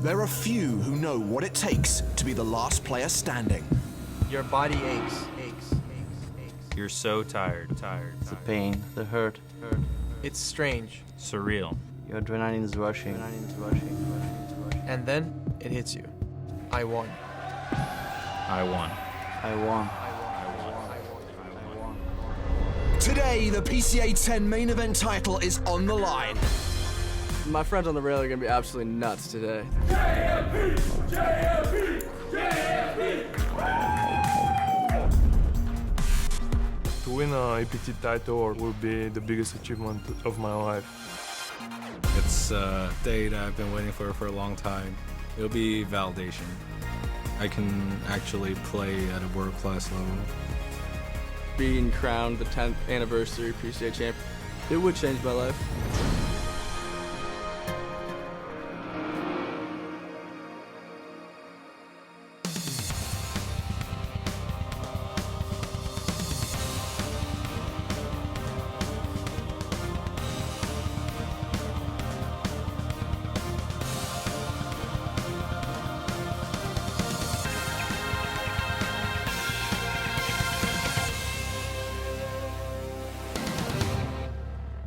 There are few who know what it takes to be the last player standing. Your body aches. You're so tired. The pain, the hurt. It's strange. Surreal. Your adrenaline is rushing. And then it hits you. I won. I won. I won. Today, the PCA 10 main event title is on the line. My friends on the rail are gonna be absolutely nuts today. To win an APT title will be the biggest achievement of my life. It's a day that I've been waiting for a long time. It'll be validation. I can actually play at a world-class level. Being crowned the 10th anniversary PCA champion, it would change my life.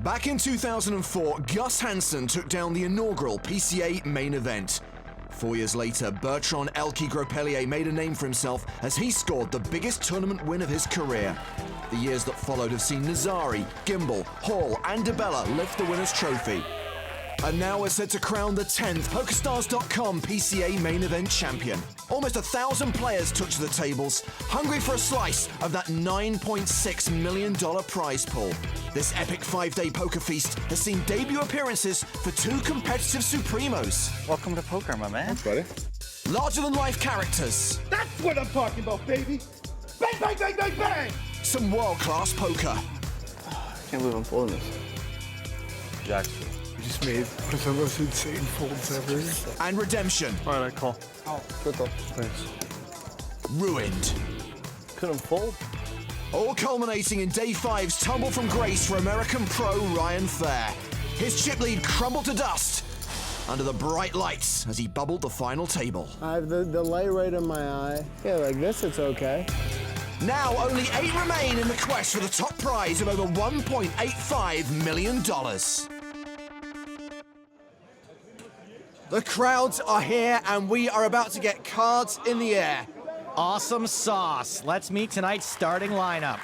Back in 2004, Gus Hansen took down the inaugural PCA main event. 4 years later, Bertrand Elke Gropellier made a name for himself as he scored the biggest tournament win of his career. The years that followed have seen Nazari, Gimbel, Hall, and DeBella lift the winner's trophy. And now we're set to crown the 10th PokerStars.com PCA main event champion. Almost 1,000 players took to the tables, hungry for a slice of that $9.6 million prize pool. This epic 5-day poker feast has seen debut appearances for 2 competitive Supremos. Welcome to poker, my man. Thanks, buddy. Larger-than-life characters. That's what I'm talking about, baby! Bang, bang, bang, bang, bang! Some world-class poker. I can't believe I'm folding this. Jackson. You just made one of the most insane folds ever. And redemption. All right, I call. Oh, good though. Thanks. Ruined. Couldn't fold. All culminating in day 5's tumble from grace for American pro Ryan Fair. His chip lead crumbled to dust under the bright lights as he bubbled the final table. I have the light right in my eye. Yeah, like this, it's okay. Now only 8 remain in the quest for the top prize of over $1.85 million. The crowds are here and we are about to get cards in the air. Awesome sauce. Let's meet tonight's starting lineup.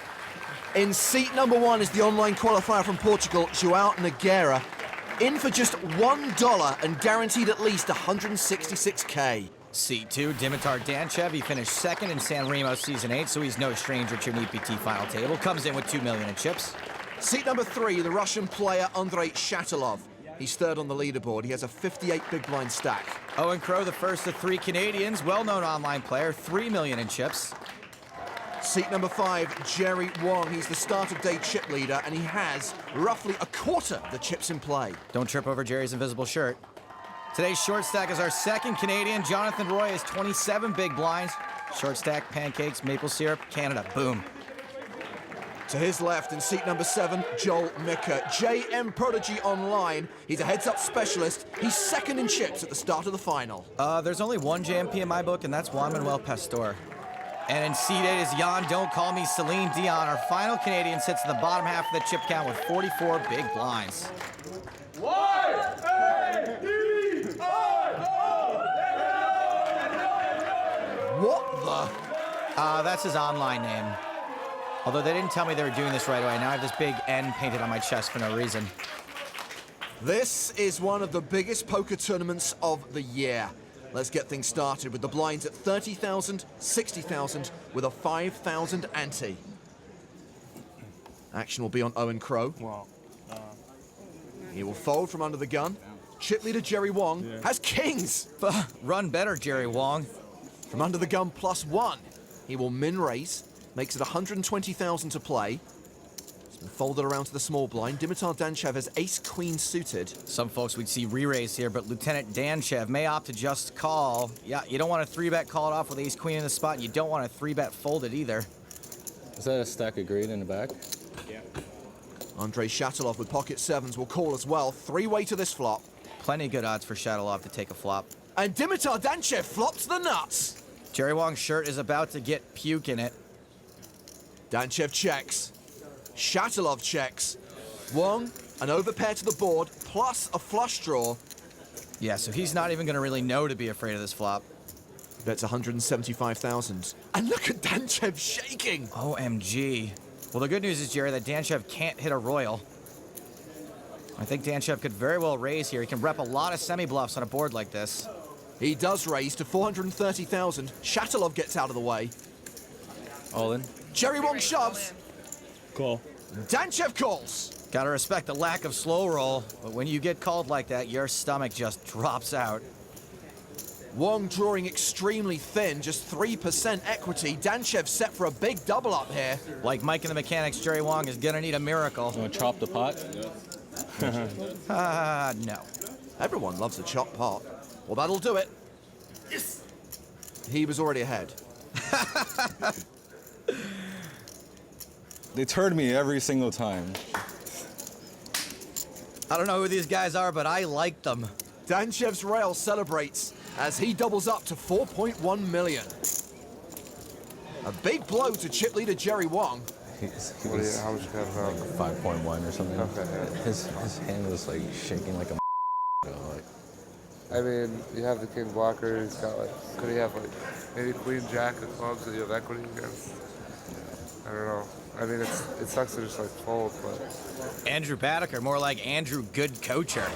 In seat number 1 is the online qualifier from Portugal, João Nogueira, in for just $1 and guaranteed at least 166K. Seat 2, Dimitar Danchev. He finished second in San Remo Season 8, so he's no stranger to an EPT final table. Comes in with $2 million in chips. Seat number 3, the Russian player Andrei Shatalov. He's third on the leaderboard. He has a 58 big blind stack. Owen Crow, the first of 3 Canadians, well-known online player, $3 million in chips. Seat number 5, Jerry Wong. He's the start of day chip leader, and he has roughly a quarter the chips in play. Don't trip over Jerry's invisible shirt. Today's short stack is our second Canadian. Jonathan Roy has 27 big blinds. Short stack, pancakes, maple syrup, Canada. Boom. To his left, in seat number 7, Joel Mika. JM Prodigy Online. He's a heads-up specialist. He's second in chips at the start of the final. There's only one JMP in my book, and that's Juan Manuel Pastor. And in seat 8 is Jan Don't Call Me Celine Dion. Our final Canadian sits in the bottom half of the chip count with 44 big blinds. What the? That's his online name. Although they didn't tell me they were doing this right away. Now I have this big N painted on my chest for no reason. This is one of the biggest poker tournaments of the year. Let's get things started with the blinds at 30,000, 60,000 with a 5,000 ante. Action will be on Owen Crow. Wow. He will fold from under the gun. Chip leader Jerry Wong has kings. Run better, Jerry Wong. From under the gun +1. He will min raise, makes it 120,000 to play. It's been folded around to the small blind. Dimitar Danchev has ace-queen suited. Some folks would see re-raise here, but Lieutenant Danchev may opt to just call. Yeah, you don't want to 3-bet call it off with ace-queen in the spot, and you don't want to 3-bet fold it either. Is that a stack of green in the back? Yeah. Andrei Shatalov with pocket 7s will call as well. 3-way to this flop. Plenty good odds for Shatalov to take a flop. And Dimitar Danchev flops the nuts. Jerry Wong's shirt is about to get puke in it. Danchev checks. Shatalov checks. Wong, an overpair to the board, plus a flush draw. Yeah, so he's not even going to really know to be afraid of this flop. Bets 175,000. And look at Danchev shaking. OMG. Well, the good news is, Jerry, that Danchev can't hit a royal. I think Danchev could very well raise here. He can rep a lot of semi-bluffs on a board like this. He does raise to 430,000. Shatalov gets out of the way. All in. Jerry Wong shoves. Call. Danchev calls. Gotta respect the lack of slow roll, but when you get called like that, your stomach just drops out. Wong drawing extremely thin, just 3% equity. Danchev set for a big double up here. Like Mike and the Mechanics, Jerry Wong is gonna need a miracle. Want to chop the pot? No. Everyone loves a chop pot. Well, that'll do it. Yes. He was already ahead. They turd me every single time. I don't know who these guys are, but I like them. Danchev's rail celebrates as he doubles up to 4.1 million. A big blow to chip leader Jerry Wong. How much you got? 5.1 or something. Okay. His hand was like shaking like a. I mean, you have the king blocker. He's got like, could he have like maybe queen jack of clubs that you have equity against? I don't know. I mean, it sucks to just like fold, but. Andrew Baddocker, more like Andrew Good Coacher.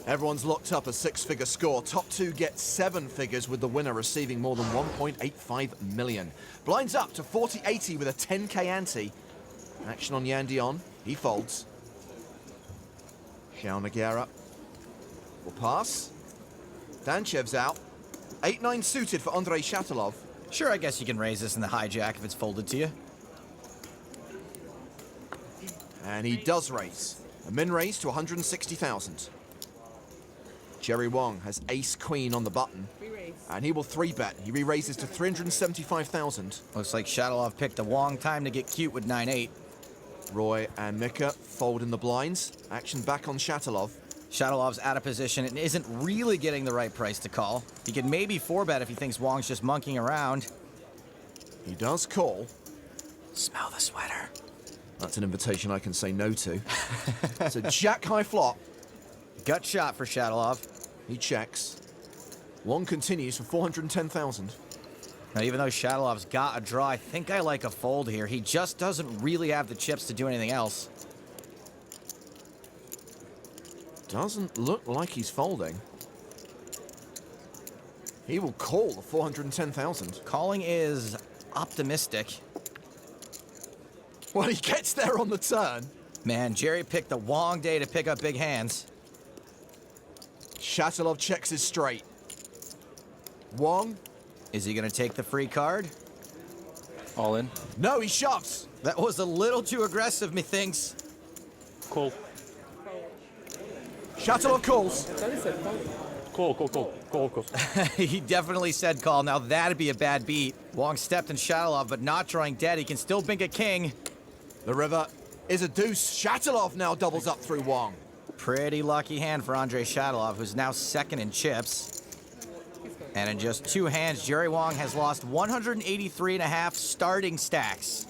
Everyone's locked up a 6-figure score. Top two get 7 figures, with the winner receiving more than 1.85 million. Blinds up to 40-80 with a 10k ante. Action on Yan Dion. He folds. Xiao Nagara will pass. Danchev's out. 8-9 suited for Andrei Shatalov. Sure, I guess you can raise this in the hijack if it's folded to you. And he does raise. A min raise to 160,000. Jerry Wong has ace-queen on the button. And he will 3-bet. He re-raises to 375,000. Looks like Shatalov picked a Wong time to get cute with 9-8. Roy and Mika fold in the blinds. Action back on Shatalov. Shatalov's out of position and isn't really getting the right price to call. He could maybe 4-bet if he thinks Wong's just monkeying around. He does call. Smell the sweater. That's an invitation I can say no to. It's a jack-high flop. Gut shot for Shatalov. He checks. Wong continues for 410,000. Now, even though Shatalov's got a draw, I think I like a fold here. He just doesn't really have the chips to do anything else. Doesn't look like he's folding. He will call the 410,000. Calling is optimistic. Well, he gets there on the turn. Man, Jerry picked the Wong day to pick up big hands. Shatalov checks his straight. Wong. Is he going to take the free card? All in. No, he shoves. That was a little too aggressive, methinks. Call. Shatalov calls. Call. He definitely said call. Now that'd be a bad beat. Wong stepped in Shatalov, but not drawing dead. He can still bink a king. The river is a deuce. Shatalov now doubles up through Wong. Pretty lucky hand for Andrei Shatalov, who's now second in chips. And in just 2 hands, Jerry Wong has lost 183.5 starting stacks.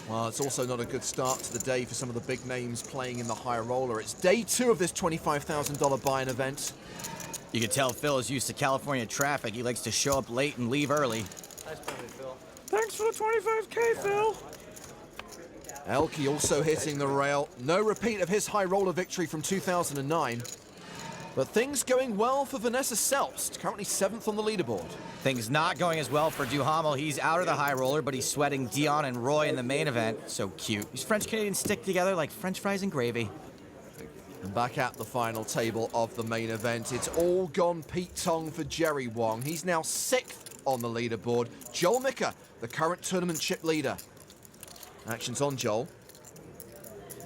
Well, it's also not a good start to the day for some of the big names playing in the high roller. It's day 2 of this $25,000 buy-in event. You can tell Phil is used to California traffic. He likes to show up late and leave early. Nice play, Phil. Thanks for the 25K, Phil. Elke also hitting the rail. No repeat of his high roller victory from 2009. But things going well for Vanessa Selbst, currently 7th on the leaderboard. Things not going as well for Duhamel. He's out of the high roller, but he's sweating Dion and Roy in the main event. So cute. These French-Canadians stick together like French fries and gravy. And back at the final table of the main event, it's all gone Pete Tong for Jerry Wong. He's now 6th on the leaderboard. Joel Mika, the current tournament chip leader. Action's on Joel.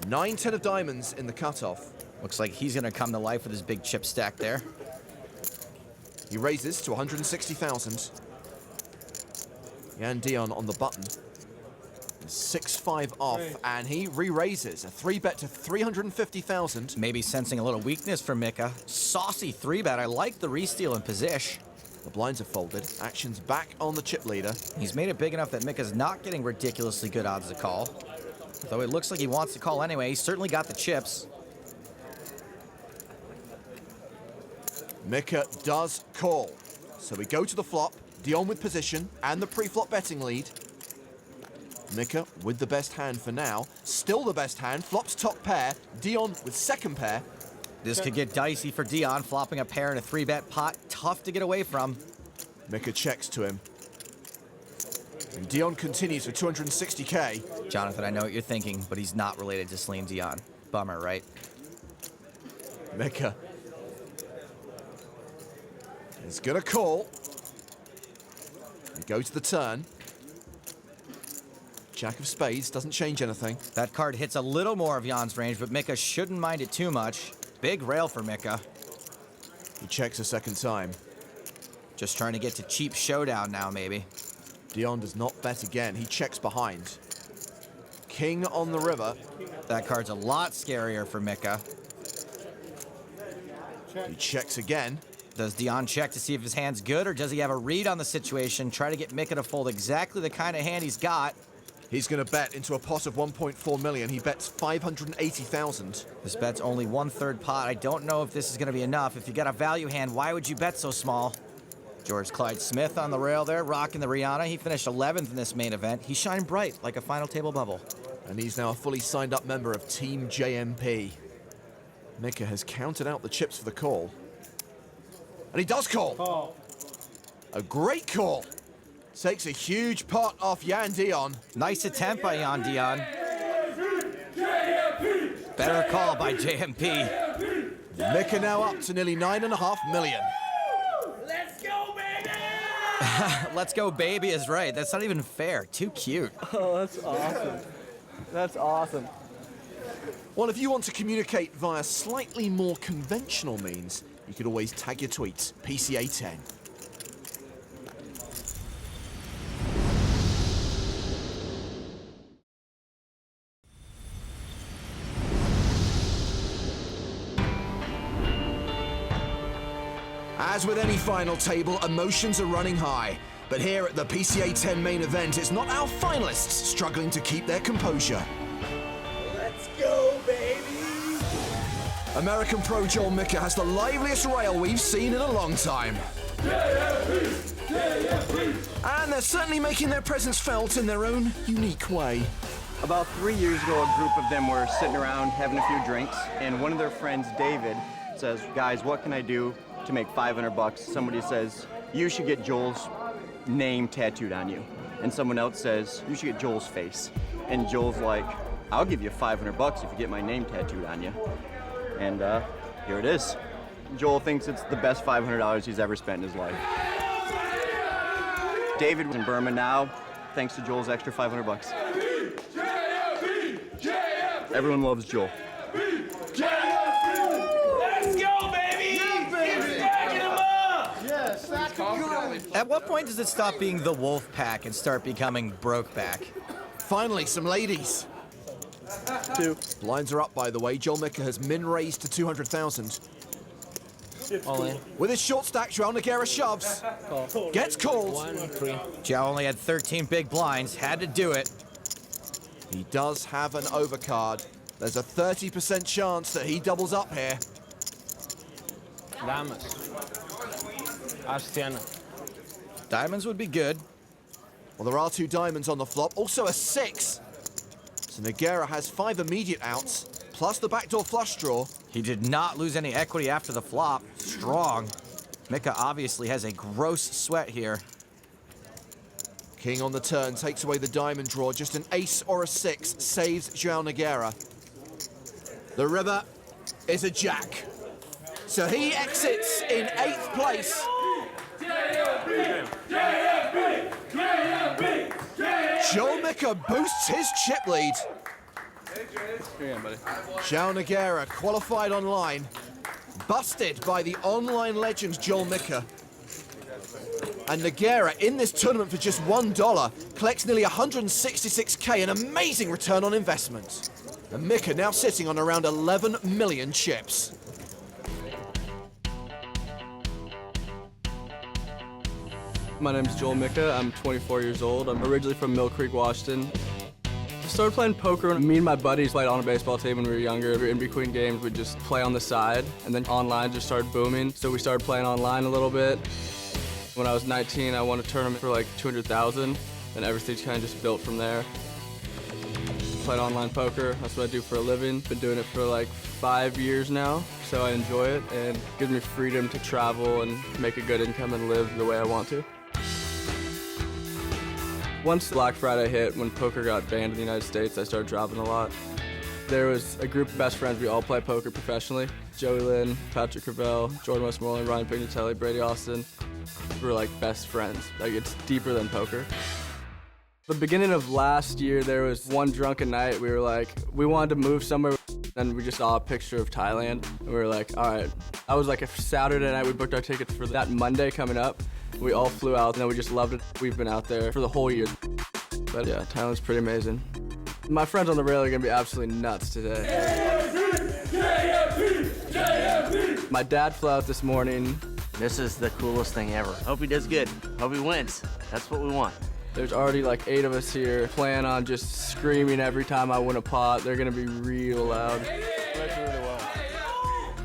9-10 of diamonds in the cutoff. Looks like he's going to come to life with his big chip stack there. He raises to 160,000. Yan Dion on the button. 6-5 off, and he re-raises. A 3-bet to 350,000. Maybe sensing a little weakness from Mika. Saucy 3-bet. I like the re-steal in position. The blinds are folded. Action's back on the chip leader. He's made it big enough that Mika's not getting ridiculously good odds to call. Though it looks like he wants to call anyway. He's certainly got the chips. Mika does call. So we go to the flop. Dion with position and the pre-flop betting lead. Mika with the best hand for now. Still the best hand. Flops top pair. Dion with second pair. This could get dicey for Dion, flopping a pair in a 3-bet pot. Tough to get away from. Mika checks to him. And Dion continues for 260K. Jonathan, I know what you're thinking, but he's not related to Celine Dion. Bummer, right? Mika is gonna call. We go to the turn. Jack of spades doesn't change anything. That card hits a little more of Jan's range, but Mika shouldn't mind it too much. Big rail for Mika. He checks a second time. Just trying to get to cheap showdown now, maybe. Dion does not bet again. He checks behind. King on the river. That card's a lot scarier for Mika. He checks again. Does Dion check to see if his hand's good, or does he have a read on the situation, try to get Mika to fold exactly the kind of hand he's got? He's going to bet into a pot of 1.4 million. He bets 580,000. This bet's only 1/3 pot. I don't know if this is going to be enough. If you got a value hand, why would you bet so small? George Clyde Smith on the rail there, rocking the Rihanna. He finished 11th in this main event. He shined bright like a final table bubble. And he's now a fully signed up member of Team JMP. Mika has counted out the chips for the call. And he does call. A great call. Takes a huge pot off Jan Dion. Nice attempt by Jan Dion. Better call by JMP. Mika now up to nearly 9.5 million. Let's go, baby! Let's go, baby is right. That's not even fair. Too cute. Oh, that's awesome. That's awesome. Well, if you want to communicate via slightly more conventional means, you could always tag your tweets, PCA 10. As with any final table, emotions are running high. But here at the PCA 10 main event, it's not our finalists struggling to keep their composure. Let's go, baby! American pro Joel Mika has the liveliest rail we've seen in a long time. And they're certainly making their presence felt in their own unique way. About 3 years ago, a group of them were sitting around having a few drinks, and one of their friends, David, says, "Guys, what can I do to make $500? Somebody says, "You should get Joel's name tattooed on you." And someone else says, "You should get Joel's face." And Joel's like, "I'll give you $500 if you get my name tattooed on you." And here it is. Joel thinks it's the best $500 he's ever spent in his life. David was in Burma now, thanks to Joel's extra $500. Everyone loves Joel. Let's go, baby! Keep stacking them up! Yeah, stack them. At what point does it stop being the wolf pack and start becoming Brokeback? Finally, some ladies. Two. Blinds are up, by the way. Joel Mika has min raised to 200,000. All in. With his short stack, Joel Nogueira shoves. Gets called. 1-3. Joe only had 13 big blinds, had to do it. He does have an overcard. There's a 30% chance that he doubles up here. Damas. Astiana. Diamonds would be good. Well, there are 2 diamonds on the flop, also a 6. So Nogueira has 5 immediate outs, plus the backdoor flush draw. He did not lose any equity after the flop. Strong. Mika obviously has a gross sweat here. King on the turn takes away the diamond draw. Just an ace or a 6 saves João Nogueira. The river is a jack. So he exits in 8th place. Joel Mika boosts his chip lead. Here, buddy. João Nogueira qualified online. Busted by the online legend Joel Mika. And Nogueira in this tournament for just $1 collects nearly 166k, an amazing return on investment. And Mika now sitting on around 11 million chips. My name's Joel Mika. I'm 24 years old. I'm originally from Mill Creek, Washington. I started playing poker when me and my buddies played on a baseball team when we were younger. In between games, we'd just play on the side, and then online just started booming. So we started playing online a little bit. When I was 19, I won a tournament for like 200,000, and everything's kind of just built from there. Played online poker, that's what I do for a living. Been doing it for like 5 years now, so I enjoy it, and it gives me freedom to travel and make a good income and live the way I want to. Once Black Friday hit, when poker got banned in the United States, I started dropping a lot. There was a group of best friends. We all play poker professionally. Joey Lynn, Patrick Cravell, Jordan Westmoreland, Ryan Pignatelli, Brady Austin. We were like best friends. Like, it's deeper than poker. The beginning of last year, there was one drunken night. We were like, we wanted to move somewhere, and we just saw a picture of Thailand. And we were like, all right. I was like a Saturday night. We booked our tickets for that Monday coming up. We all flew out, and then we just loved it. We've been out there for the whole year. But yeah, Thailand's pretty amazing. My friends on the rail are gonna be absolutely nuts today. My dad flew out this morning. This is the coolest thing ever. Hope he does good. Hope he wins. That's what we want. There's already like 8 of us here. Plan on just screaming every time I win a pot. They're gonna be real loud.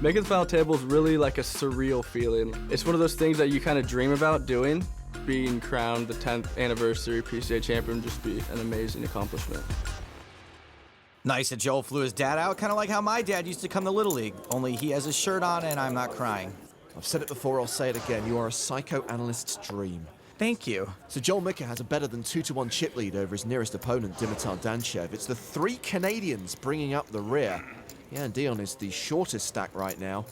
Making the final table is really like a surreal feeling. It's one of those things that you kind of dream about doing. Being crowned the 10th anniversary PCA champion would just be an amazing accomplishment. Nice that Joel flew his dad out, kind of like how my dad used to come to Little League, only he has his shirt on and I'm not crying. I've said it before, I'll say it again. You are a psychoanalyst's dream. Thank you. So Joel Mika has a better than 2-1 chip lead over his nearest opponent, Dimitar Danchev. It's the 3 Canadians bringing up the rear. Yeah, and Dion is the shortest stack right now.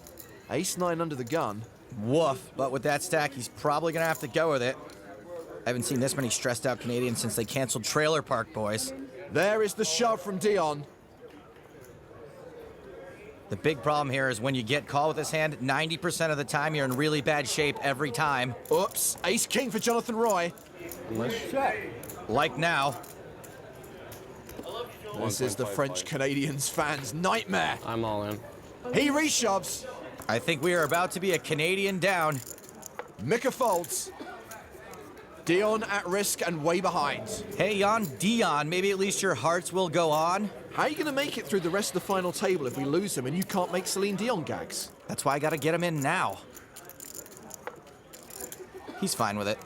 Ace-9 under the gun. Woof, but with that stack, he's probably gonna have to go with it. I haven't seen this many stressed out Canadians since they canceled Trailer Park Boys. There is the shove from Dion. The big problem here is when you get called with this hand, 90% of the time you're in really bad shape every time. Oops, Ace-King for Jonathan Roy. Like now. This is the French Canadians fans' nightmare. I'm all in. He reshoves. I think we are about to be a Canadian down. Mika folds. Dion at risk and way behind. Hey, Dion, maybe at least your hearts will go on. How are you going to make it through the rest of the final table if we lose him and you can't make Celine Dion gags? That's why I got to get him in now. He's fine with it.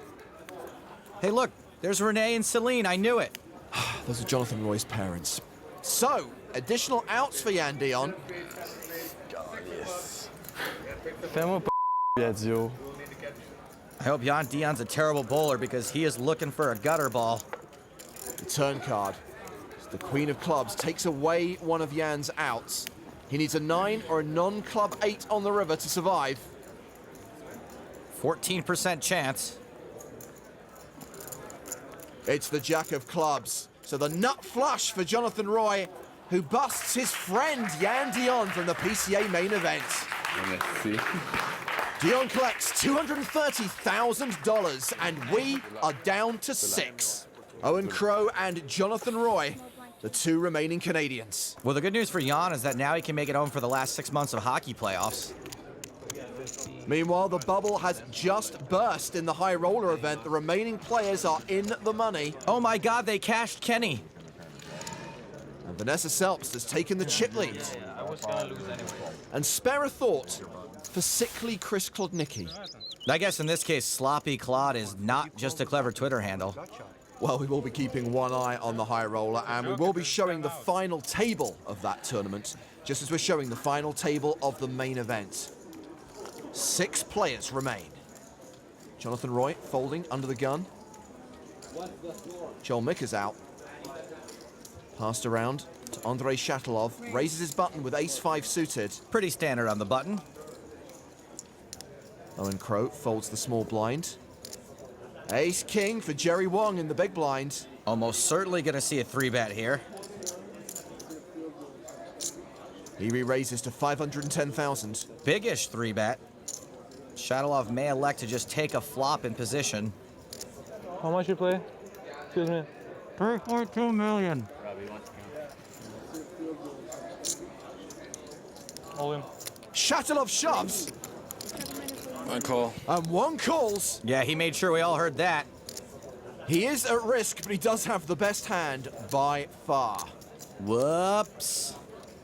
Hey, look, there's Renee and Celine. I knew it. Those are Jonathan Roy's parents. So, additional outs for Yan Dion. I hope Yan Dion's a terrible bowler because he is looking for a gutter ball. The turn card. The Queen of Clubs takes away one of Yan's outs. He needs a 9 or a non-club 8 on the river to survive. 14% chance. It's the Jack of Clubs. So the nut flush for Jonathan Roy, who busts his friend Yan Dion from the PCA main event. Dion collects $230,000, and we are down to 6. Owen Crow and Jonathan Roy, the 2 remaining Canadians. Well, the good news for Jan is that now he can make it home for the last 6 months of hockey playoffs. Meanwhile, the bubble has just burst in the high roller event. The remaining players are in the money. Oh my God, they cashed Kenny. And Vanessa Selps has taken the chip lead. And spare a thought for sickly Chris Klodnicki. I guess in this case, Sloppy Claude is not just a clever Twitter handle. Well, we will be keeping one eye on the high roller, and we will be showing the final table of that tournament, just as we're showing the final table of the main event. 6 players remain. Jonathan Roy folding under the gun. Joel Mika's out. Passed around to Andrei Shatalov. Raises his button with ace-5 suited. Pretty standard on the button. Owen Crow folds the small blind. Ace-King for Jerry Wong in the big blind. Almost certainly going to see a 3-bet here. He re-raises to 510,000. Biggish 3-bet. Shatalov may elect to just take a flop in position. How much you play? Excuse me. 3.2 million. All in. Shatalov shoves. I call. And Wong calls. Yeah, he made sure we all heard that. He is at risk, but he does have the best hand by far. Whoops.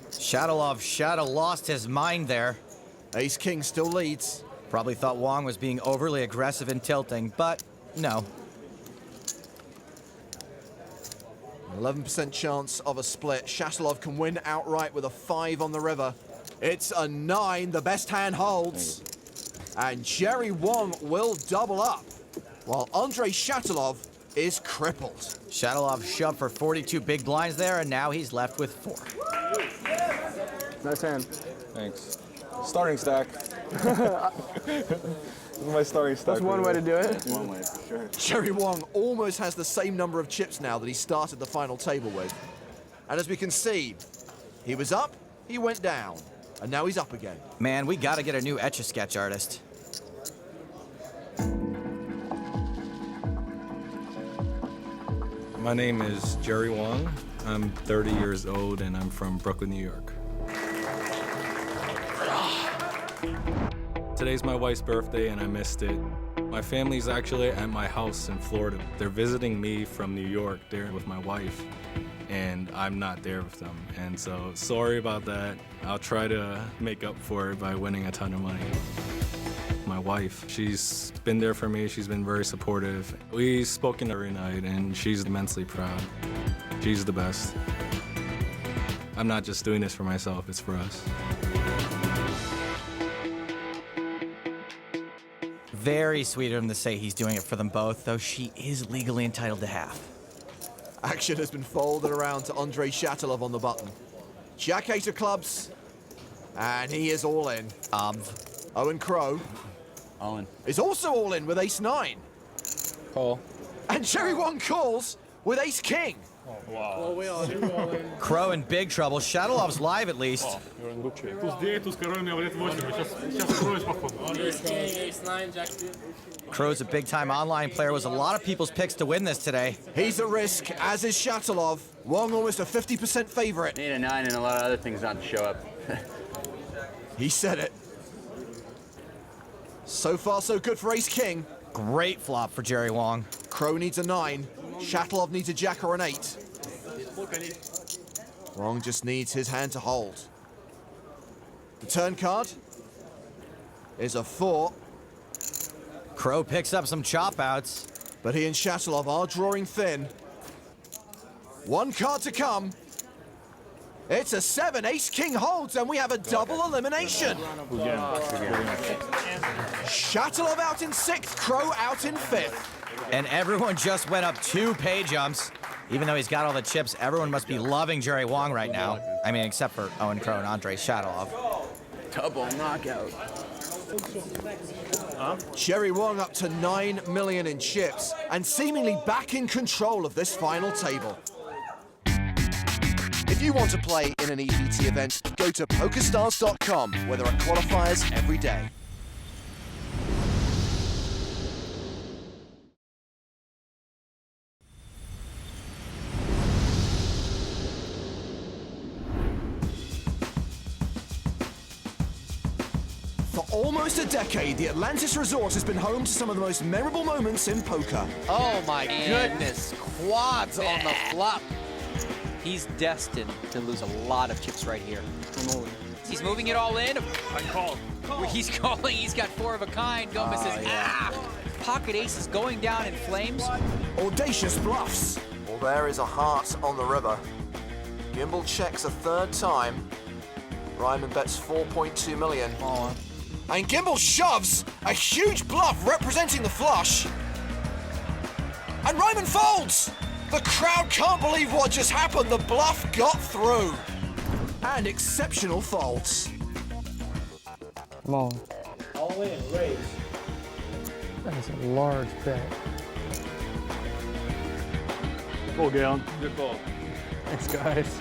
Shatalov lost his mind there. Ace-king still leads. Probably thought Wong was being overly aggressive in tilting, but no. 11% chance of a split. Shatalov can win outright with a 5 on the river. It's a 9, the best hand holds. And Jerry Wong will double up, while Andrei Shatalov is crippled. Shatalov shoved for 42 big blinds there, and now he's left with 4. Nice hand. Thanks. Starting stack. This is my starting stack. That's one way to do it. One way, for sure. Jerry Wong almost has the same number of chips now that he started the final table with. And as we can see, he was up, he went down, and now he's up again. Man, we gotta get a new Etch-a-Sketch artist. My name is Jerry Wong. I'm 30 years old and I'm from Brooklyn, New York. Today's my wife's birthday and I missed it. My family's actually at my house in Florida. They're visiting me from New York there with my wife, and I'm not there with them. And so, sorry about that. I'll try to make up for it by winning a ton of money. My wife, she's been there for me. She's been very supportive. We've spoken every night and she's immensely proud. She's the best. I'm not just doing this for myself, it's for us. Very sweet of him to say he's doing it for them both, though she is legally entitled to half. Action has been folded around to Andrei Shatalov on the button. Jack-8 of clubs, and he is all in. Owen Crow All in. is also all in with ace-9. Call. And Jerry Wong calls with ace-king. Wow. Crow in big trouble. Shatalov's live at least. You're in good shape. Crow's a big-time online player. Was a lot of people's picks to win this today. He's at risk, as is Shatalov. Wong almost a 50% favorite. Need a 9 and a lot of other things not to show up. He said it. So far, so good for ace-king. Great flop for Jerry Wong. Crow needs a 9. Shatalov needs a jack or an 8. Wong just needs his hand to hold. The turn card is a 4. Crow picks up some chop outs. But he and Shatalov are drawing thin. One card to come. It's a 7. Ace-king holds, and we have a double elimination. Shatalov out in 6th, Crow out in 5th. And everyone just went up 2 pay jumps. Even though he's got all the chips, everyone must be loving Jerry Wong right now. I mean, except for Owen Crow and Andrei Shatalov. Double knockout. Jerry Wong up to 9 million in chips and seemingly back in control of this final table. If you want to play in an EPT event, go to PokerStars.com, where there are qualifiers every day. For almost a decade, the Atlantis Resort has been home to some of the most memorable moments in poker. Oh my goodness, quads on the flop. He's destined to lose a lot of chips right here. He's moving it all in. I called. He's calling, he's got 4 of a kind. Gomez says, Pocket ace is going down in flames. Audacious bluffs. Well, there is a heart on the river. Gimbal checks a 3rd time. Ryman bets 4.2 million. And Gimbal shoves a huge bluff representing the flush. And Ryman folds! The crowd can't believe what just happened. The bluff got through. And exceptional folds. Come on. All in, raise. That is a large bet. Call, Galen. Good call. Thanks, guys.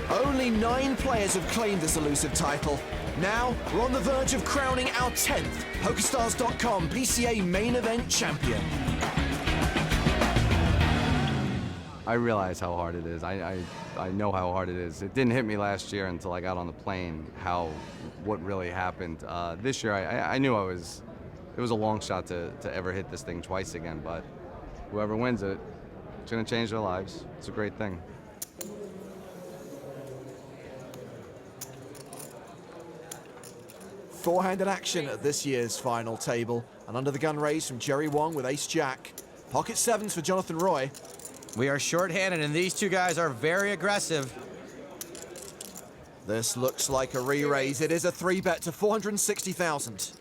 Only 9 players have claimed this elusive title. Now, we're on the verge of crowning our 10th PokerStars.com PCA main event champion. I realize how hard it is. I know how hard it is. It didn't hit me last year until I got on the plane, what really happened. This year, I knew it was a long shot to ever hit this thing twice again, but whoever wins it, it's gonna change their lives. It's a great thing. Four-handed action at this year's final table. An under-the-gun raise from Jerry Wong with ace-jack. Pocket sevens for Jonathan Roy. We are short-handed, and these two guys are very aggressive. This looks like a re-raise. It is a 3-bet to 460,000.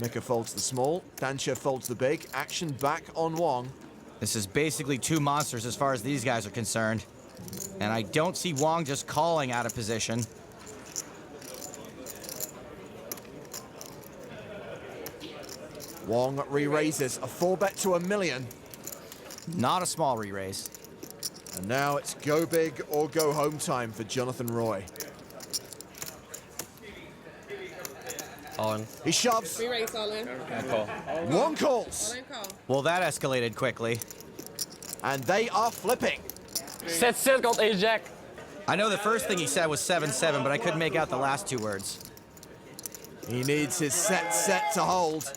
Mika folds the small. Danchev folds the big. Action back on Wong. This is basically two monsters as far as these guys are concerned. And I don't see Wong just calling out of position. Wong re-raises a 4-bet to $1 million. Not a small re-raise. And now it's go big or go home time for Jonathan Roy. All in. He shoves. Re-raise all in. Call. Wong calls. All in call. Well, that escalated quickly. And they are flipping. Set got ace jack. I know the first thing he said was 7-7, but I couldn't make out the last two words. He needs his set to hold.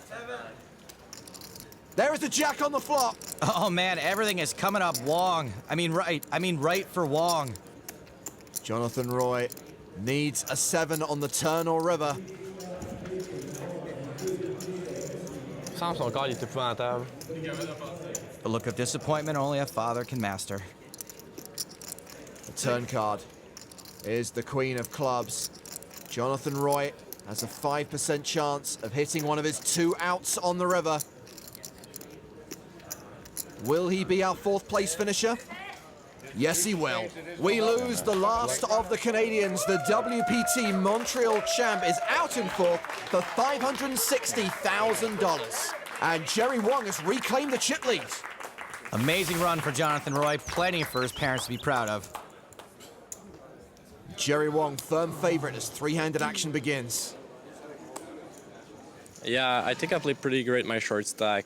There is the jack on the flop. Oh man, everything is coming up Wong. I mean right for Wong. Jonathan Roy needs a 7 on the turn or river. Semble son corps, il était épouvantable. A look of disappointment only a father can master. The turn card is the Queen of Clubs. Jonathan Roy has a 5% chance of hitting one of his 2 outs on the river. Will he be our 4th place finisher? Yes, he will. We lose the last of the Canadians. The WPT Montreal champ is out in 4th for $560,000. And Jerry Wong has reclaimed the chip lead. Amazing run for Jonathan Roy. Plenty for his parents to be proud of. Jerry Wong, firm favorite as 3-handed action begins. Yeah, I think I played pretty great my short stack.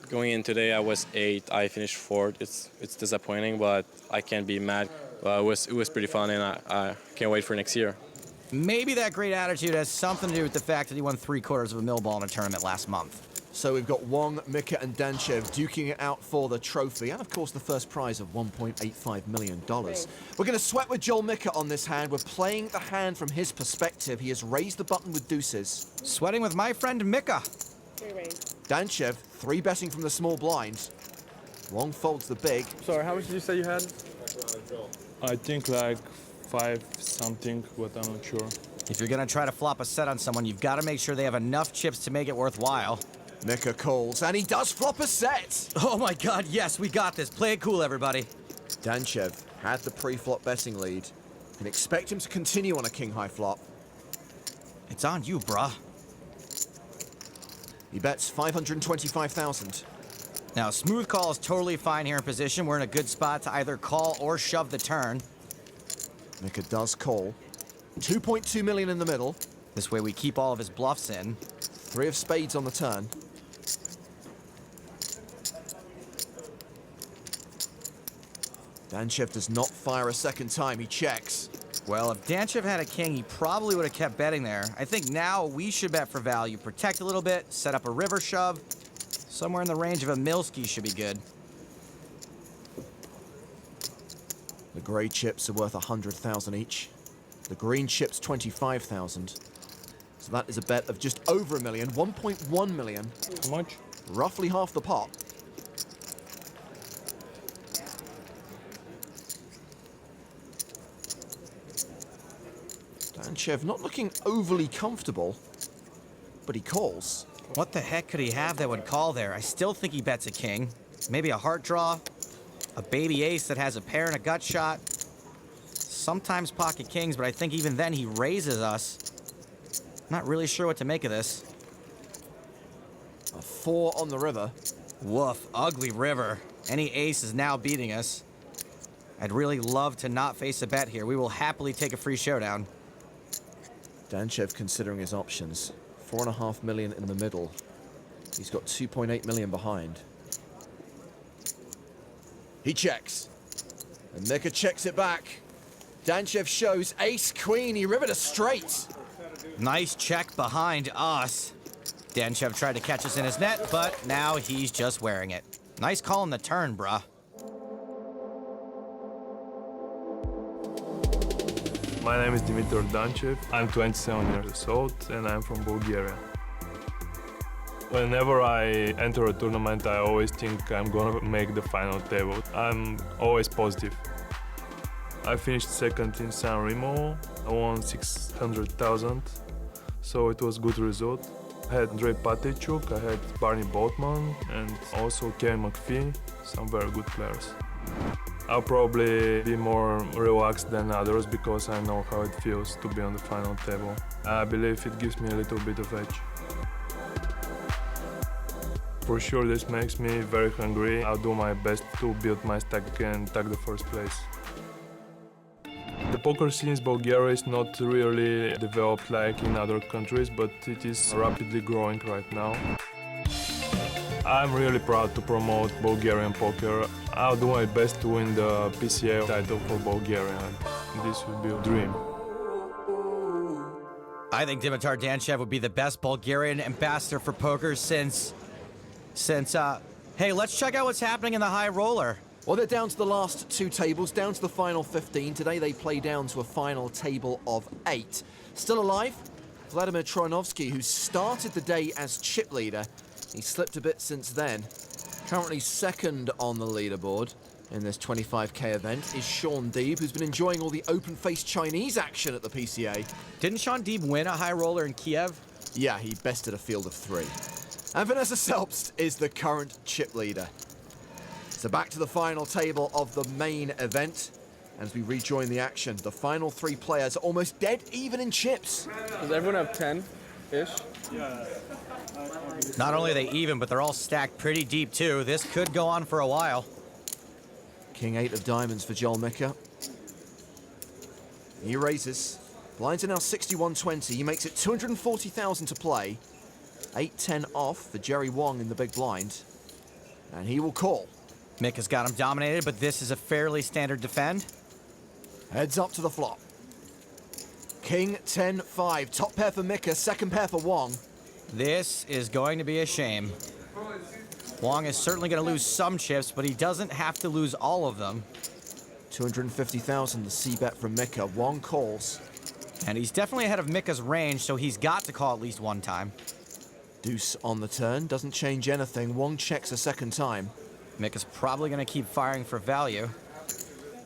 Going in today, I was 8. I finished 4th. It's disappointing, but I can't be mad. It was pretty fun, and I can't wait for next year. Maybe that great attitude has something to do with the fact that he won 3/4 of a mil ball in a tournament last month. So we've got Wong, Mika, and Danchev duking it out for the trophy, and of course the first prize of $1.85 million. We're going to sweat with Joel Mika on this hand. We're playing the hand from his perspective. He has raised the button with deuces. Sweating with my friend Mika. Danchev, 3-betting from the small blind. Wong folds the big. Sorry, how much did you say you had? I think like 5 something, but I'm not sure. If you're gonna try to flop a set on someone, you've got to make sure they have enough chips to make it worthwhile. Mika calls, and he does flop a set. Oh my God, yes, we got this. Play it cool, everybody. Danchev had the pre-flop betting lead. Can expect him to continue on a king-high flop. It's on you, bruh. He bets 525,000. Now, smooth call is totally fine here in position. We're in a good spot to either call or shove the turn. Mika does call. 2.2 million in the middle. This way we keep all of his bluffs in. 3 of spades on the turn. Danchev does not fire a second time. He checks. Well, if Danchev had a king, he probably would have kept betting there. I think now we should bet for value. Protect a little bit, set up a river shove. Somewhere in the range of a Milski should be good. The gray chips are worth 100,000 each. The green chips 25,000. So that is a bet of just over $1 million, 1.1 million. How much? Roughly half the pot. Danchev not looking overly comfortable, but he calls. What the heck could he have that would call there? I still think he bets a king. Maybe a heart draw, a baby ace that has a pair and a gut shot. Sometimes pocket kings, but I think even then he raises us. Not really sure what to make of this. A 4 on the river. Woof, ugly river. Any ace is now beating us. I'd really love to not face a bet here. We will happily take a free showdown. Danchev considering his options. 4.5 million in the middle. He's got 2.8 million behind. He checks. And Mika checks it back. Danchev shows ace-queen. He riveted straight. Nice check behind us. Danchev tried to catch us in his net, but now he's just wearing it. Nice call on the turn, bruh. My name is Danchev. I'm 27 years old and I'm from Bulgaria. Whenever I enter a tournament, I always think I'm gonna make the final table. I'm always positive. I finished second in San Remo. I won 600,000, so it was good result. I had Andrei Patechuk, I had Barney Boltman, and also Kevin McPhee, some very good players. I'll probably be more relaxed than others because I know how it feels to be on the final table. I believe it gives me a little bit of edge. For sure, this makes me very hungry. I'll do my best to build my stack and tag the first place. The poker scene in Bulgaria is not really developed like in other countries, but it is rapidly growing right now. I'm really proud to promote Bulgarian poker. I'll do my best to win the PCA title for Bulgaria. This would be a dream. I think Dimitar Danchev would be the best Bulgarian ambassador for poker since hey, let's check out what's happening in the high roller. Well, they're down to the last two tables, down to the final 15. Today they play down to a final table of 8. Still alive, Vladimir Troyanovsky, who started the day as chip leader. He slipped a bit since then. Currently second on the leaderboard in this 25k event is Sean Deeb, who's been enjoying all the open-faced Chinese action at the PCA. Didn't Sean Deeb win a high roller in Kiev? Yeah, he bested a field of 3. And Vanessa Selbst is the current chip leader. So back to the final table of the main event. As we rejoin the action, the final 3 players are almost dead even in chips. Does everyone have 10-ish? Yeah. Not only are they even, but they're all stacked pretty deep too. This could go on for a while. King 8 of diamonds for Joel Mika. He raises. Blinds are now 61-20. He makes it 240,000 to play. 8-10 off for Jerry Wong in the big blind. And he will call. Mika's got him dominated, but this is a fairly standard defend. Heads up to the flop. King 10-5. Top pair for Mika, second pair for Wong. This is going to be a shame. Wong is certainly going to lose some chips, but he doesn't have to lose all of them. 250,000 the C-bet from Mika. Wong calls. And he's definitely ahead of Mika's range, so he's got to call at least one time. Deuce on the turn, doesn't change anything. Wong checks a second time. Mika's probably going to keep firing for value.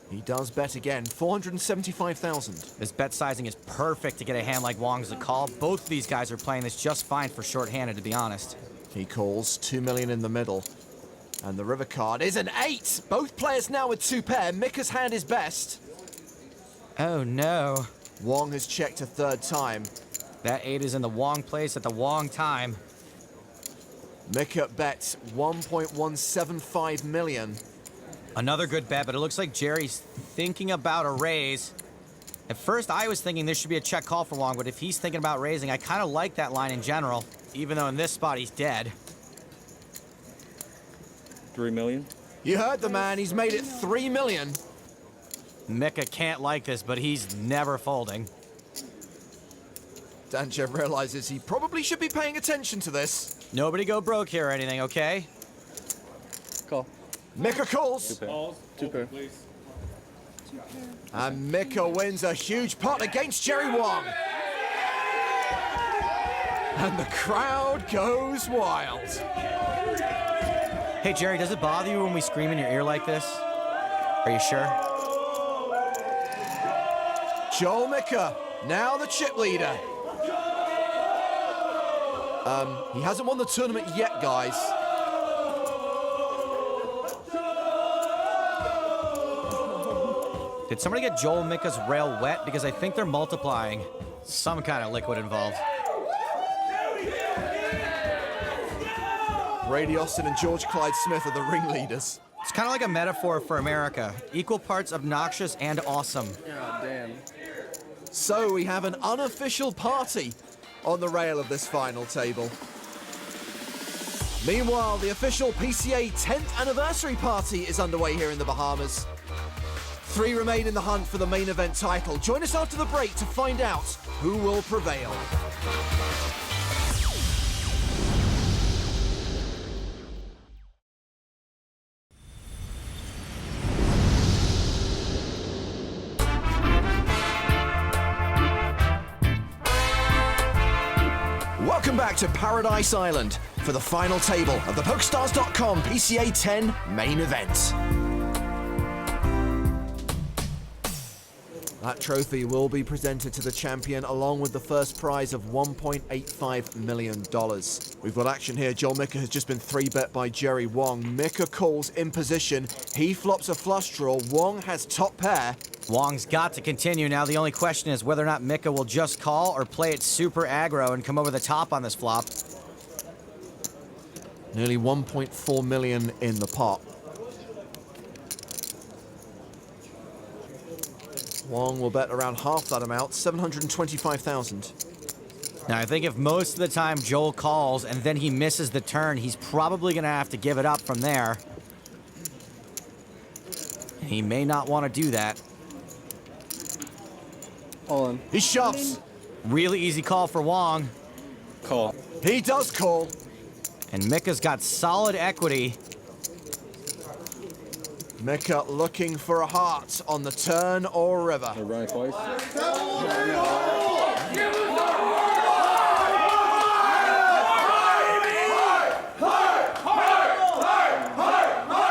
He does bet again, 475,000. This bet sizing is perfect to get a hand like Wong's to call. Both of these guys are playing this just fine for short-handed, to be honest. He calls, 2 million in the middle. And the river card is an 8! Both players now with 2 pair. Mika's hand is best. Oh, no. Wong has checked a third time. That 8 is in the Wong place at the Wong time. Mika bets 1.175 million. Another good bet, but it looks like Jerry's thinking about a raise. At first, I was thinking this should be a check call for Wong, but if he's thinking about raising, I kind of like that line in general, even though in this spot he's dead. 3 million? You heard the man, he's made it 3 million. Mika can't like this, but he's never folding. Danchev realizes he probably should be paying attention to this. Nobody go broke here or anything, okay? Call. Mika calls. 2 pair. 2 pair. And Mika wins a huge pot against Jerry Wong. And the crowd goes wild. Hey, Jerry, does it bother you when we scream in your ear like this? Are you sure? Joel Mika, now the chip leader. He hasn't won the tournament yet, guys. Did somebody get Joel Mika's rail wet? Because I think they're multiplying. Some kind of liquid involved. Brady Austin and George Clyde Smith are the ringleaders. It's kind of like a metaphor for America. Equal parts obnoxious and awesome. Yeah, damn. So we have an unofficial party on the rail of this final table. Meanwhile, the official PCA 10th anniversary party is underway here in the Bahamas. 3 remain in the hunt for the main event title. Join us after the break to find out who will prevail. Welcome back to Paradise Island for the final table of the PokerStars.com PCA 10 main event. That trophy will be presented to the champion along with the first prize of $1.85 million. We've got action here. Joel Mika has just been 3-bet by Jerry Wong. Mika calls in position. He flops a flush draw. Wong has top pair. Wong's got to continue now. The only question is whether or not Mika will just call or play it super aggro and come over the top on this flop. Nearly 1.4 million in the pot. Wong will bet around half that amount, 725,000. Now, I think if most of the time Joel calls and then he misses the turn, he's probably going to have to give it up from there. And he may not want to do that. All in. He shoves. Really easy call for Wong. Call. He does call. And Mika's got solid equity. Mika looking for a heart on the turn or river. They're running twice.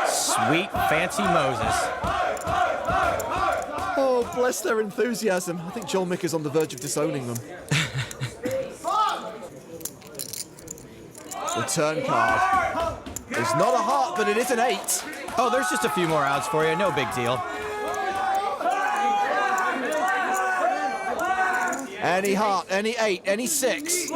Sweet fancy Moses. Oh, bless their enthusiasm. I think Joel Mika's on the verge of disowning them. The turn card is not a heart, but it is an 8. Oh, there's just a few more outs for you. No big deal. Any heart, any 8, any 6.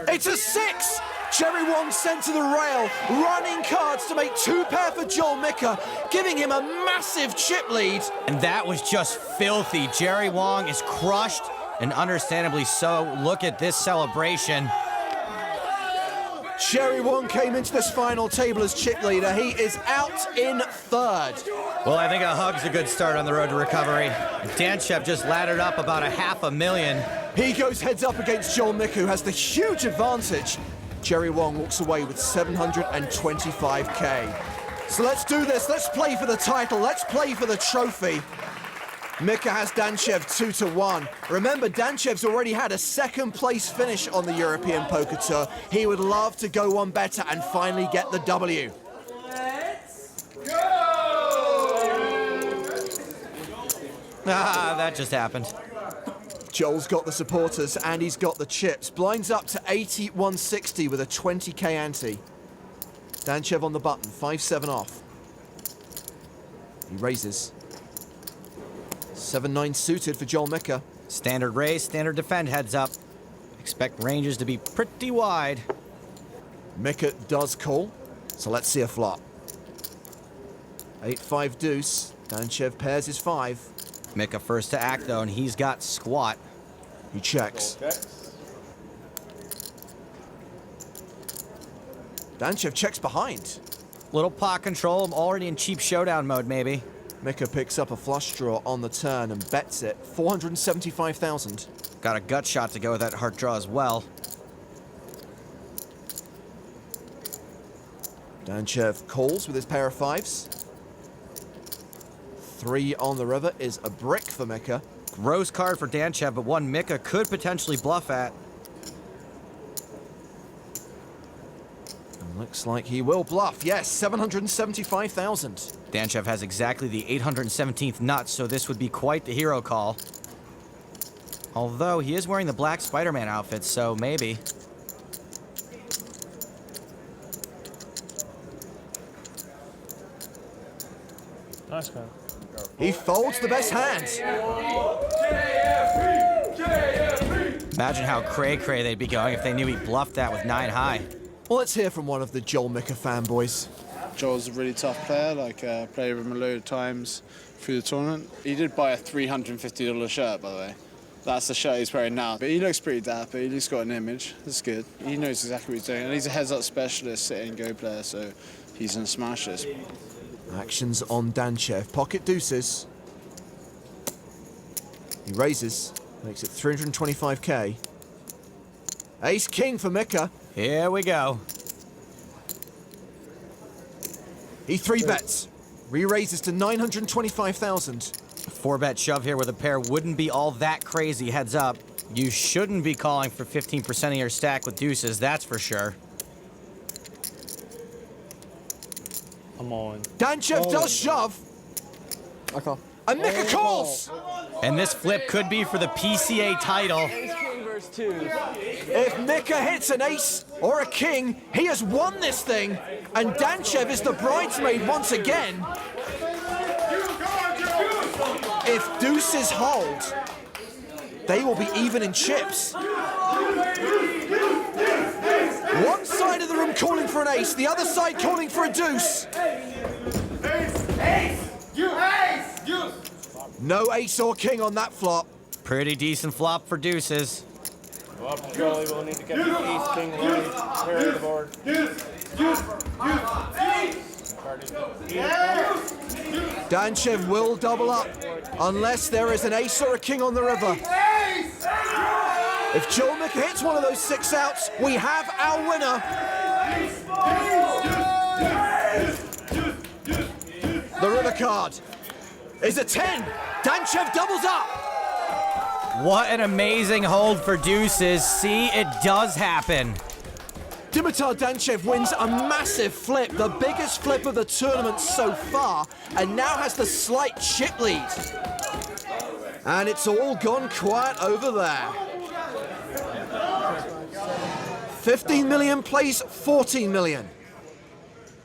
It's a 6! Jerry Wong sent to the rail, running cards to make 2 pair for Joel Mika, giving him a massive chip lead. And that was just filthy. Jerry Wong is crushed, and understandably so. Look at this celebration. Jerry Wong came into this final table as chip leader. He is out in 3rd. Well, I think a hug's a good start on the road to recovery. Danchev just laddered up about $500,000. He goes heads up against Joel Mika, who has the huge advantage. Jerry Wong walks away with 725K. So let's do this. Let's play for the title. Let's play for the trophy. Mika has Danchev 2-1. Remember, Danchev's already had a 2nd place finish on the European Poker Tour. He would love to go one better and finally get the W. Let's go! Ah, that just happened. Joel's got the supporters and he's got the chips. Blinds up to 80-160 with a 20K ante. Danchev on the button, 5-7 off. He raises. 7-9 suited for Joel Mika. Standard raise, standard defend heads up. Expect ranges to be pretty wide. Mika does call, so let's see a flop. 8-5 deuce. Danchev pairs his 5. Mika first to act though, and he's got squat. He checks. Danchev checks behind. Little pot control, I'm already in cheap showdown mode maybe. Mika picks up a flush draw on the turn and bets it. 475,000. Got a gut shot to go with that heart draw as well. Danchev calls with his pair of 5s. 3 on the river is a brick for Mika. Gross card for Danchev, but one Mika could potentially bluff at. And looks like he will bluff. Yes, 775,000. Danchev has exactly the 817th nut, so this would be quite the hero call. Although he is wearing the black Spider-Man outfit, so maybe. Nice man. He folds the best hand. Imagine how cray-cray they'd be going if they knew he bluffed that with 9 high. Well, let's hear from one of the Joel Mika fanboys. Joel's a really tough player, played with him a load of times through the tournament. He did buy a $350 shirt, by the way. That's the shirt he's wearing now. But he looks pretty dapper. He's got an image. That's good. He knows exactly what he's doing. And he's a heads-up specialist, sitting go player, so he's going to smash this. Actions on Danchev. Pocket deuces. He raises. Makes it 325k. Ace-king for Mika. Here we go. He 3-bets. Re-raises to 925,000. 4-bet shove here with a pair wouldn't be all that crazy, heads up. You shouldn't be calling for 15% of your stack with deuces, that's for sure. I'm on. Danchev does shove. I call. And Mika calls! And this flip could be for the PCA title. Ace-king versus 2. If Mika hits an ace or a king, he has won this thing. And Danchev is the bridesmaid once again. If deuces hold, they will be even in chips. One side of the room calling for an ace, the other side calling for a deuce. No ace or king on that flop. Pretty decent flop for deuces. Well, Joey will need to get the ace-king right. Clear the board. Danchev will double up unless there is an ace or a king on the river. If Joel Mika hits one of those 6 outs, we have our winner. The river card is a 10. Danchev doubles up. What an amazing hold for deuces. See, it does happen. Dimitar Danchev wins a massive flip, the biggest flip of the tournament so far, and now has the slight chip lead. And it's all gone quiet over there. 15 million plays 14 million.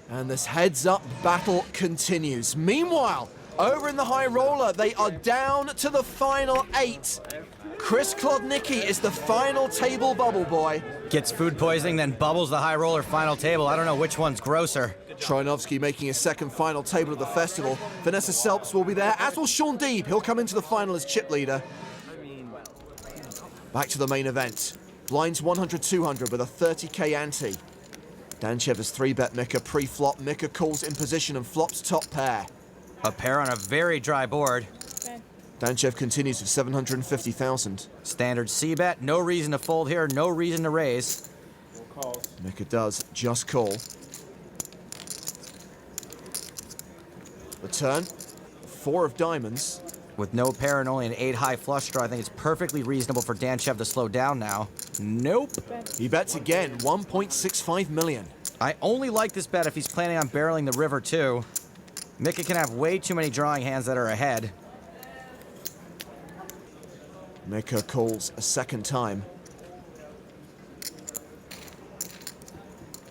And this heads-up battle continues. Meanwhile, over in the high roller, they are down to the final 8. Chris Klodnicki is the final table bubble boy. Gets food poisoning, then bubbles the high roller final table. I don't know which one's grosser. Trinovsky making his second final table of the festival. Vanessa Selps will be there, as will Sean Deeb. He'll come into the final as chip leader. Back to the main event. Blinds 100-200 with a 30k ante. Danchev has 3-bet Mika pre-flop. Mika calls in position and flops top pair. A pair on a very dry board. Danchev continues with 750,000. Standard C-bet, no reason to fold here, no reason to raise. Mika does just call. The turn, 4 of diamonds. With no pair and only an 8 high flush draw, I think it's perfectly reasonable for Danchev to slow down now. Nope. He bets again, 1.65 million. I only like this bet if he's planning on barreling the river too. Mika can have way too many drawing hands that are ahead. Mika calls a second time.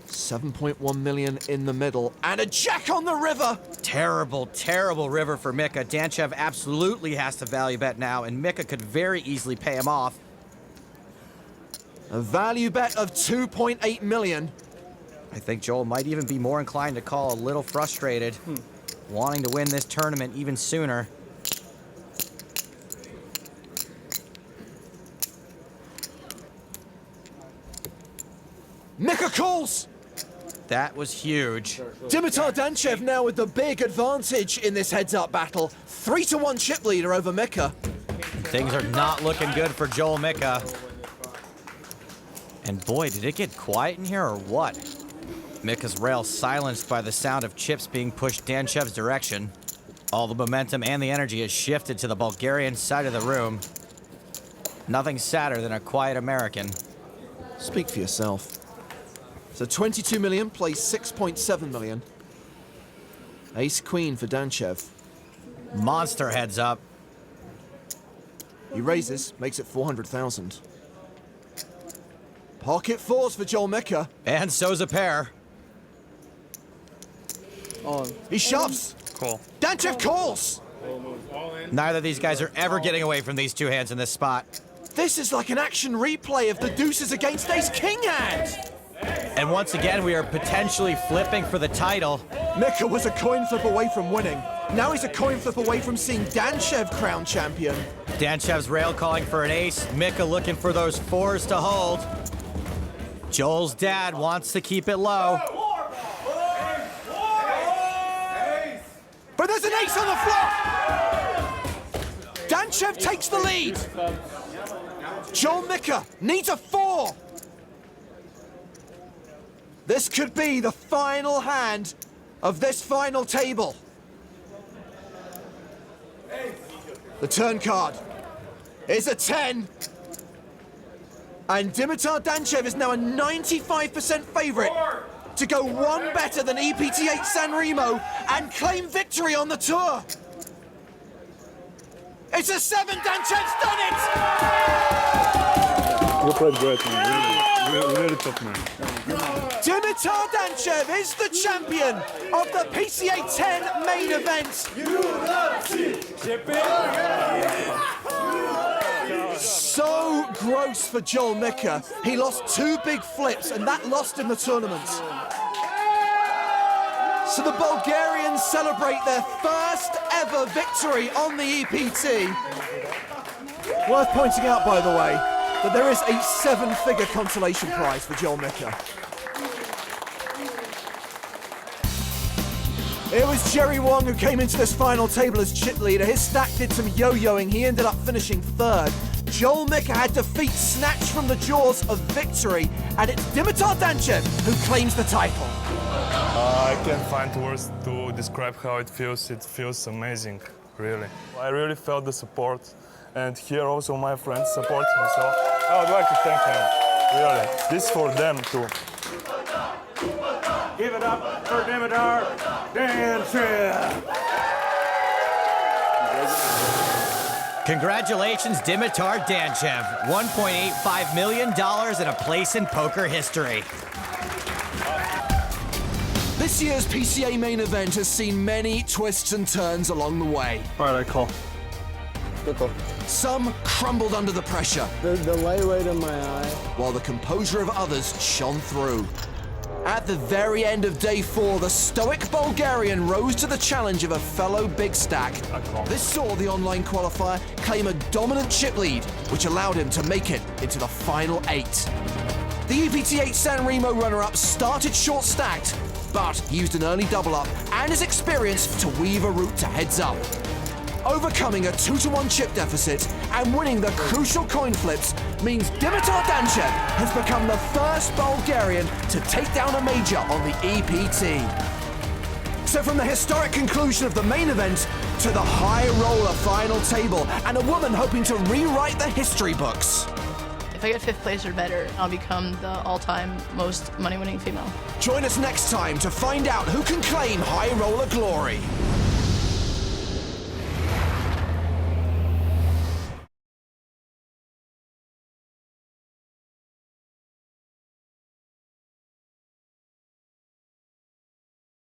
7.1 million in the middle, and a jack on the river! Terrible, terrible river for Mika. Danchev absolutely has to value bet now, and Mika could very easily pay him off. A value bet of 2.8 million. I think Joel might even be more inclined to call a little frustrated, wanting to win this tournament even sooner. Mika calls! That was huge. Dimitar Danchev now with the big advantage in this heads-up battle. 3-1 chip leader over Mika. Things are not looking good for Joel Mika. And boy, did it get quiet in here or what? Mika's rail silenced by the sound of chips being pushed Danchev's direction. All the momentum and the energy has shifted to the Bulgarian side of the room. Nothing sadder than a quiet American. Speak for yourself. So 22 million plays 6.7 million. Ace-queen for Danchev. Monster heads up. He raises, makes it 400,000. Pocket fours for Joel Mika. And so's a pair. On. He shoves. Call. Danchev calls. Neither of these guys are ever getting away from these 2 hands in this spot. This is like an action replay of the deuces against ace-king hand. And once again, we are potentially flipping for the title. Mika was a coin flip away from winning. Now he's a coin flip away from seeing Danchev crowned champion. Danchev's rail calling for an ace. Mika looking for those fours to hold. Joel's dad wants to keep it low. But there's an ace on the flop! Danchev takes the lead. Joel Mika needs a 4. This could be the final hand of this final table. The turn card is a 10. And Dimitar Danchev is now a 95% favorite to go one better than EPT8 San Remo and claim victory on the tour. It's a 7, Danchev's done it! You played great, man. Really top, man. Dimitar Danchev is the champion of the PCA 10 main event. So gross for Joel Mika. He lost 2 big flips and that lost him the tournament. So the Bulgarians celebrate their first ever victory on the EPT. Worth pointing out, by the way, that there is a 7-figure consolation prize for Joel Mika. It was Jerry Wong who came into this final table as chip leader. His stack did some yo-yoing. He ended up finishing 3rd. Joel Mika had defeat snatched from the jaws of victory, and it's Dimitar Danchev who claims the title. I can't find words to describe how it feels. It feels amazing, really. I really felt the support, and here also my friends support me, so I would like to thank them, really. This is for them too. Give it up for Dimitar Danchev. Congratulations, Dimitar Danchev. $1.85 million and a place in poker history. This year's PCA main event has seen many twists and turns along the way. All right, I call. Good call. Some crumbled under the pressure, The light right in my eye. while the composure of others shone through. At the very end of day 4, the stoic Bulgarian rose to the challenge of a fellow big stack. This saw the online qualifier claim a dominant chip lead, which allowed him to make it into the final 8. The EPT8 San Remo runner-up started short-stacked, but used an early double-up and his experience to weave a route to heads-up. Overcoming a 2-to-1 chip deficit and winning the crucial coin flips means Dimitar Danchev has become the first Bulgarian to take down a major on the EPT. So from the historic conclusion of the main event to the high roller final table and a woman hoping to rewrite the history books. If I get 5th place or better, I'll become the all-time most money-winning female. Join us next time to find out who can claim high roller glory.